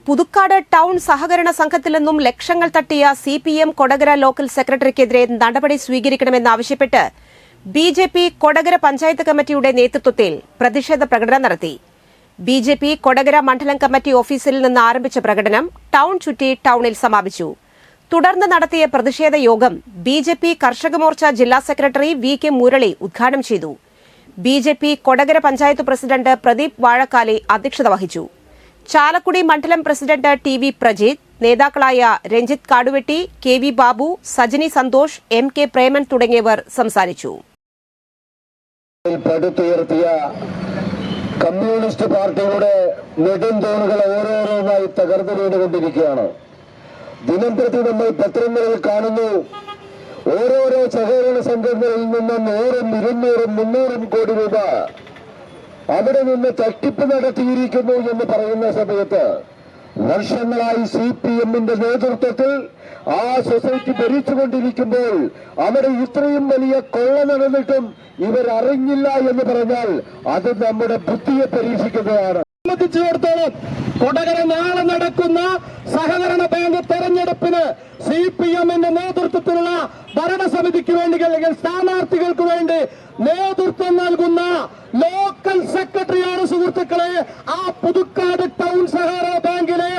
Puthukkad town സഹകരണ സംഘത്തിൽ നിന്നും ലക്ഷങ്ങൾ തട്ടിയ സിപിഎം കൊടകര ലോക്കൽ സെക്രട്ടറിക്കെതിരെ നടപടി സ്വീകരിക്കണമെന്നാവശ്യപ്പെട്ട് ബിജെപി കൊടകര പഞ്ചായത്ത് കമ്മിറ്റിയുടെ നേതൃത്വത്തിൽ പ്രതിഷേധ പ്രകടനം നടത്തി. ബിജെപി കൊടകര മണ്ഡലം കമ്മിറ്റി ഓഫീസിൽ നിന്ന് ആരംഭിച്ച പ്രകടനം ടൗൺ ചുറ്റി ടൗണിൽ സമാപിച്ചു. തുടർന്ന് നടത്തിയ പ്രതിഷേധ യോഗം ബിജെപി കർഷക മോർച്ച ജില്ലാ സെക്രട്ടറി വി.കെ. മുരളി ഉദ്ഘാടനം ചെയ്തു. ബിജെപി കൊടകര പഞ്ചായത്ത് പ്രസിഡന്റ് പ്രദീപ് വാഴക്കാലി അധ്യക്ഷത വഹിച്ചു. ചാലക്കുടി മണ്ഡലം പ്രസിഡന്റ് ടി.വി. പ്രജിത്ത്, നേതാക്കളായ രഞ്ജിത്ത് കാടുവെട്ടി, കെ.വി. ബാബു, സജനി സന്തോഷ്, എം.കെ. പ്രേമൻ തുടങ്ങിയവർ സംസാരിച്ചു. കമ്മ്യൂണിസ്റ്റ് പാർട്ടിയുടെ നെടുന്തൂണുകൾ ഓരോരോന്നായി തകർന്നു വീണുകൊണ്ടിരിക്കുകയാണ്. ദിനംപ്രതി നമ്മൾ പത്രങ്ങളിൽ കാണുന്നു, ഓരോരോ സഹകരണ സംഘങ്ങളിൽ നിന്നും 100, 200, 300 കോടി രൂപ അവിടെ നിന്ന് തട്ടിപ്പ് നടത്തിയിരിക്കുന്നു എന്ന് പറയുന്ന സമയത്ത് വർഷങ്ങളായി സിപിഎമ്മിന്റെ നേതൃത്വത്തിൽ ആ സൊസൈറ്റി ഭരിച്ചുകൊണ്ടിരിക്കുമ്പോൾ അവിടെ ഇത്രയും വലിയ കൊള്ള നടന്നിട്ടും ഇവരറിഞ്ഞില്ല എന്ന് പറഞ്ഞാൽ അത് നമ്മുടെ ബുദ്ധിയെ പരീക്ഷിക്കുന്നതാണ്. സംബന്ധിച്ചിടത്തോളം കൊടകര നാളെ നടക്കുന്ന സഹകരണ ബാങ്ക് തെരഞ്ഞെടുപ്പിന് സിപിഎമ്മിന്റെ നേതൃത്വത്തിലുള്ള ഭരണസമിതിക്ക് വേണ്ടി അല്ലെങ്കിൽ സ്ഥാനാർത്ഥികൾക്ക് വേണ്ടി നേതൃത്വം നൽകുന്ന ലോക്കൽ സെക്രട്ടറിയാണ് സുഹൃത്തുക്കളെ ആ പുതുക്കാട് ടൗൺ സഹകരണ ബാങ്കിലെ